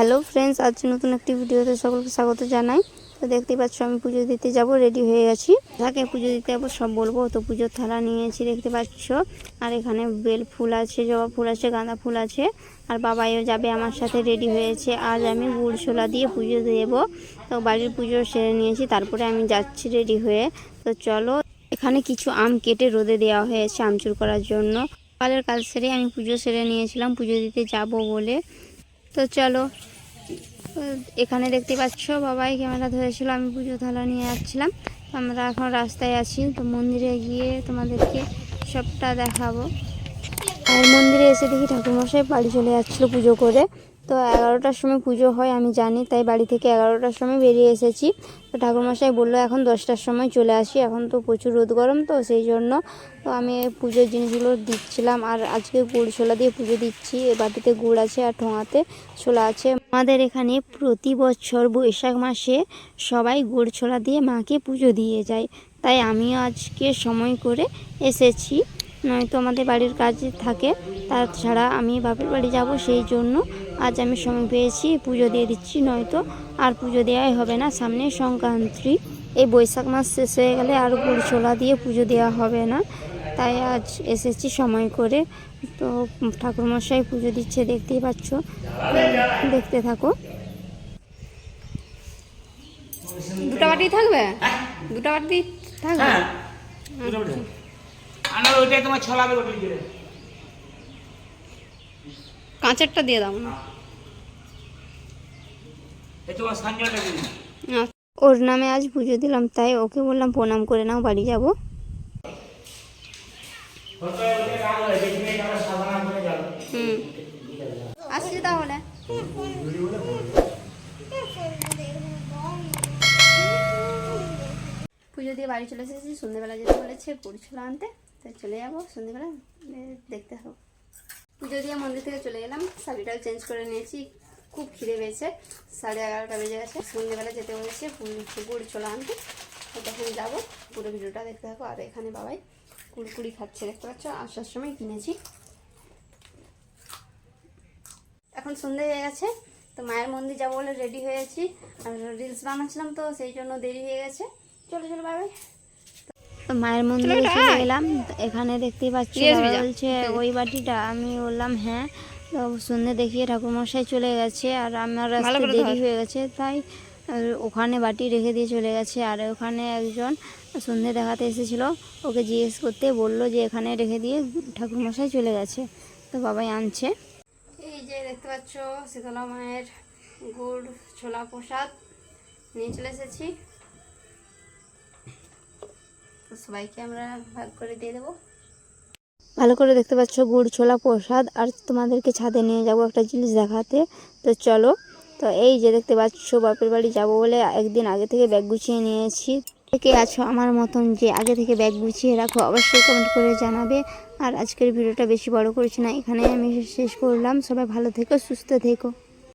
Hello friends, আজ নতুন একটি ভিডিওতে সকলকে স্বাগত জানাই। তো দেখতেই পাচ্ছ আমি পুজো দিতে যাব, রেডি হয়ে গেছি। যাকে পুজো দিতে যাবো সব বলবো। তো পুজোর থালা নিয়েছি দেখতে পাচ্ছ, আর এখানে বেল ফুল আছে, জবা ফুল আছে, গাঁদা ফুল আছে, আর বাবাইও যাবে আমার সাথে, রেডি হয়েছে। আজ আমি গুড় ছোলা দিয়ে পুজো দেবো। তো বাড়ির পুজো সেরে নিয়েছি, তারপরে আমি যাচ্ছি রেডি হয়ে। তো চলো, এখানে কিছু আম কেটে রোদে দেওয়া হয়েছে আমচুর করার জন্য। সকালের কাজ সেরে আমি পুজো সেরে নিয়েছিলাম পুজো দিতে যাব বলে। তো চলো, এখানে দেখতে পাচ্ছ বাবাই ক্যামেরা ধরেছিল, আমি পুজো থালা নিয়ে যাচ্ছিলাম। আমরা এখন রাস্তায় আছি, তো মন্দিরে গিয়ে তোমাদেরকে সবটা দেখাবো। আর মন্দিরে এসে দেখি ঠাকুরমশাই বাড়ি চলে যাচ্ছিলো পুজো করে। তো 11টার সময় পুজো হয় আমি জানি, তাই বাড়ি থেকে 11টার সময় বেরিয়ে এসেছি। তো ঠাকুরমশাই বললো এখন 10টার সময় চলে আসি, এখন তো প্রচুর রোদ গরম, তো সেই জন্য তো আমি পুজোর জিনিসগুলো দিচ্ছিলাম। আর আজকে গুড় ছোলা দিয়ে পুজো দিচ্ছি। এ বাটিতে গুড় আছে আর ঠোঙাতে ছোলা আছে। আমাদের এখানে প্রতি বছর বৈশাখ মাসে সবাই গুড় ছোলা দিয়ে মাকে পুজো দিয়ে যায়, তাই আমিও আজকে সময় করে এসেছি। নয়তো আমাদের বাড়ির কাজ থাকে, তাছাড়া আমি বাপের বাড়ি যাব, সেই জন্য আজ আমি সময় পেয়েছি, পুজো দিয়ে দিচ্ছি। নয়তো আর পুজো দেওয়াই হবে না, সামনে সংক্রান্তি। এই বৈশাখ মাস শেষ হয়ে গেলে আর গুড় ছোলা দিয়ে পুজো দেওয়া হবে না, তাই আজ এসেছি সময় করে। তো ঠাকুরমশাই পুজো দিচ্ছে দেখতেই পাচ্ছ, দেখতে থাকো। দুটো বাটি থাকবে, দুটো বাটি থাকবে। কাঁচেরটা দিয়ে দাও না, ওর নামে আজ পুজো দিলাম, তাই ওকে বললাম প্রণাম করে নাও, বাড়ি যাব। আসছি তাহলে। পুজো দিয়ে বাড়ি চলে এসেছি, সন্ধ্যেবেলা যেতে বলেছে গুড় ছোলা আনতে, তাই চলে যাবো সন্ধ্যেবেলা, দেখতে হবে। পুজো দিয়ে মন্দির থেকে চলে গেলাম, শাড়িটাও চেঞ্জ করে নিয়েছি, খুব খিদে পেয়েছে, 11:30 বেজে গেছে। সন্ধ্যেবেলা যেতে বলেছে গুড় ছোলা আনতে, তো তখন যাবো। পুরো ভিডিওটা দেখতে থাকো। আর এখানে বাবাই কুড়কুড়ি খাচ্ছে দেখতে পাচ্ছ, আসার সময় কিনেছি। এখন সন্ধ্যে হয়ে গেছে, তো মায়ের মন্দির যাবো বলে রেডি হয়েছি, আর রিলস বানাচ্ছিলাম, তো সেই জন্য দেরি হয়ে গেছে। চলো চলো বাবাই, তো মায়ের মন্দিরে চলে গেলাম। এখানে দেখতেই পাচ্ছি বলছে ওই বাটিটা, আমি বললাম হ্যাঁ। তো সন্ধ্যে দেখিয়ে ঠাকুরমশাই চলে গেছে, আর আমার রাস্তায় দেরি হয়ে গেছে, তাই ওখানে বাটি রেখে দিয়ে চলে গেছে। আর ওখানে একজন সন্ধ্যে দেখাতে এসেছিলো, ওকে জিজ্ঞেস করতে বললো যে এখানে রেখে দিয়ে ঠাকুরমশাই চলে গেছে, তো বাবাই আনছে। এই যে দেখতে পাচ্ছ শীতলা মায়ের গুড় ছোলা প্রসাদ নিয়ে চলে এসেছি, তো সবাইকে আমরা ভাগ করে দিয়ে দেবো। ভালো করে দেখতে পাচ্ছ গুড় ছোলা প্রসাদ। আর তোমাদেরকে ছাদে নিয়ে যাব একটা জিনিস দেখাতে, তো চলো। তো এই যে দেখতে পাচ্ছ বাপের বাড়ি যাব বলে একদিন আগে থেকে ব্যাগ গুছিয়ে নিয়েছি। কে আছো আমার মতন যে আগে থেকে ব্যাগ গুছিয়ে রাখো, অবশ্যই কমেন্ট করে জানাবে। আর আজকের ভিডিওটা বেশি বড় করছি না, এখানে আমি শেষ করলাম। সবাই ভালো থেকো, সুস্থ থেকো।